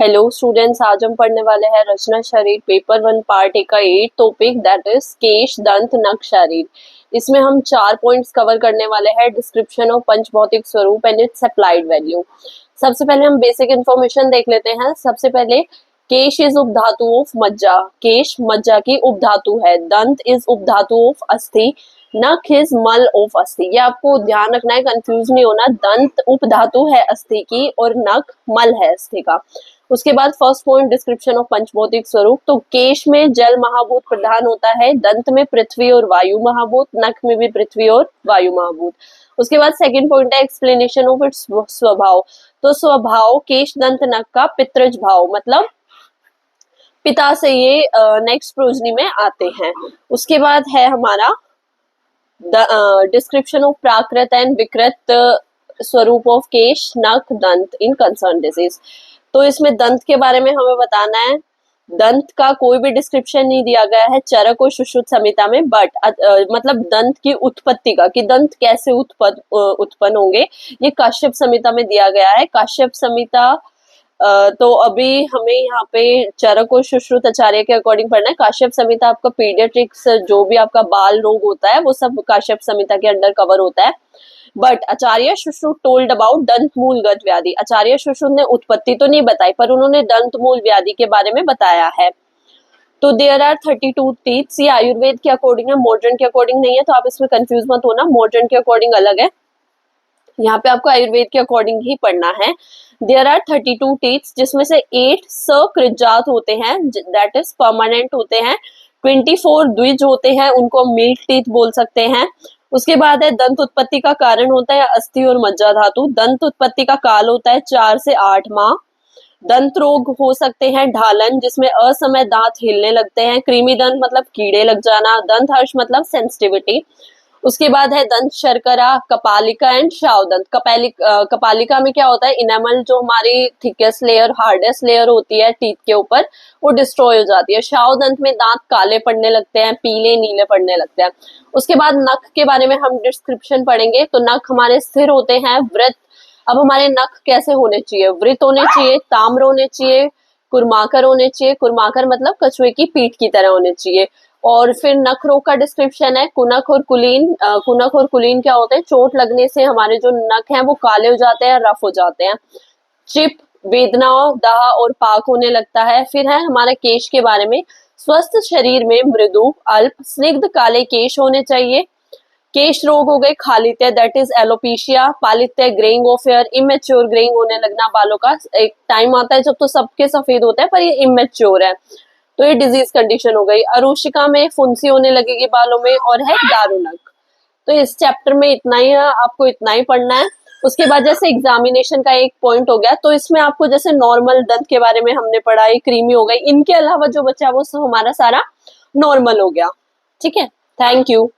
Hello students, आज हम पढ़ने वाले हैं रचना शरीर पेपर 1 पार्ट ए का 8 टॉपिक दैट इज केश दंत नख शरीर। इसमें हम 4 पॉइंट्स कवर करने वाले हैं। डिस्क्रिप्शन ऑफ पंच भौतिक स्वरूप एंड इट्स अप्लाइड वैल्यू। सबसे पहले हम बेसिक इन्फॉर्मेशन देख लेते हैं। सबसे पहले केश इज उपधातु ऑफ मज्जा। केश मज्जा की उपधातु है। दंत इज उपधातु ऑफ अस्थि। नख इज मल ऑफ अस्थि। ये आपको ध्यान रखना है, कंफ्यूज नहीं होना। दंत उपधातु है अस्थि की और नख मल है अस्थि का। उसके बाद फर्स्ट पॉइंट डिस्क्रिप्शन ऑफ पंचभौतिक स्वरूप। तो केश में जल महाभूत प्रधान होता है, दंत में पृथ्वी और वायु महाभूत, नख में भी पृथ्वी और वायु महाभूत। उसके बाद सेकंड पॉइंट है एक्सप्लेनेशन ऑफ इट्स स्वभाव। तो स्वभाव केश दंत नख का पितृज भाव, मतलब पिता से ये नेक्स्ट प्रोजनी में आते हैं। उसके बाद है हमारा डिस्क्रिप्शन ऑफ प्राकृत एंड विकृत स्वरूप ऑफ केश नख दंत इन कंसर्न डिजीज। तो इसमें दंत के बारे में हमें बताना है। दंत का कोई भी डिस्क्रिप्शन नहीं दिया गया है चरक और सुश्रुत संहिता में, बट मतलब दंत की उत्पत्ति का, कि दंत कैसे उत्पन्न होंगे, ये काश्यप संहिता में दिया गया है। काश्यप संहिता तो अभी हमें यहाँ पे चरक और सुश्रुत आचार्य के अकॉर्डिंग पढ़ना है। काश्यप संहिता आपका पीडियाट्रिक्स, जो भी आपका बाल रोग होता है वो सब काश्यप संहिता के अंडर कवर होता है। But Acharya Sushruta told about दंत मूलगत व्याधि। आचार्य सुश्रुत ने उत्पत्ति तो नहीं बताई, पर उन्होंने दंत मूल व्याधि के बारे में बताया है। तो देयर आर 32 टीथ्स। ये आयुर्वेद के अकॉर्डिंग है, मॉडर्न के अकॉर्डिंग नहीं है, तो आप इसमें कंफ्यूज मत होना। मॉडर्न के अकॉर्डिंग अलग है, यहाँ पे आपको आयुर्वेद के अकॉर्डिंग ही पढ़ना है। देयर आर 32 टीथ्स, जिसमें से 8 सकृजात होते हैं, दैट इज परमानेंट होते हैं। 24 द्विज होते हैं, उनको मिल्क टीथ बोल सकते हैं। उसके बाद है दंत उत्पत्ति का कारण होता है अस्थि और मज्जा धातु। दंत उत्पत्ति का काल होता है 4 से 8 माह। दंत रोग हो सकते हैं ढालन, जिसमें असमय दांत हिलने लगते हैं। कृमि दंत मतलब कीड़े लग जाना। दंत हर्ष मतलब सेंसिटिविटी। उसके बाद है दंत शर्करा, कपालिका एंड शावदंत। कपालिका में क्या होता है, इनेमल जो हमारी थिकेस्ट लेयर, हार्डेस्ट लेयर होती है टीथ के ऊपर, वो डिस्ट्रॉय हो जाती है। शावदंत में दांत काले पड़ने लगते हैं, पीले नीले पड़ने लगते हैं। उसके बाद नख के बारे में हम डिस्क्रिप्शन पढ़ेंगे। तो नख हमारे स्थिर होते हैं, वृत्त। अब हमारे नख कैसे होने चाहिए, वृत्त होने चाहिए, ताम्र होने चाहिए, कुर्माकर होने चाहिए। कुर्माकर मतलब कछुए की पीठ की तरह होने चाहिए। और फिर नख रोग का डिस्क्रिप्शन है, कुनक और कुलीन। कुनक और कुलीन क्या होते हैं, चोट लगने से हमारे जो नख हैं वो काले हो जाते हैं, रफ हो जाते हैं। चिप, वेदना, दाह और पाक होने लगता है। फिर है हमारे केश के बारे में। स्वस्थ शरीर में मृदु, अल्प, स्निग्ध काले केश होने चाहिए। केश रोग हो गए खालित्य, दैट इज एलोपेशिया। पालित्य greying of hair, immature greying होने लगना बालों का। एक टाइम आता है जब तो सबके सफेद होते हैं, पर ये इमेच्योर है, तो ये डिजीज कंडीशन हो गई। अरुशिका में फुंसी होने लगेगी बालों में। और है दारुनक। तो इस चैप्टर में इतना ही है, आपको इतना ही पढ़ना है। उसके बाद जैसे एग्जामिनेशन का एक पॉइंट हो गया, तो इसमें आपको जैसे नॉर्मल दंत के बारे में हमने पढ़ा, ये क्रीमी हो गई, इनके अलावा जो बचा वो हमारा सारा नॉर्मल हो गया। ठीक है, थैंक यू।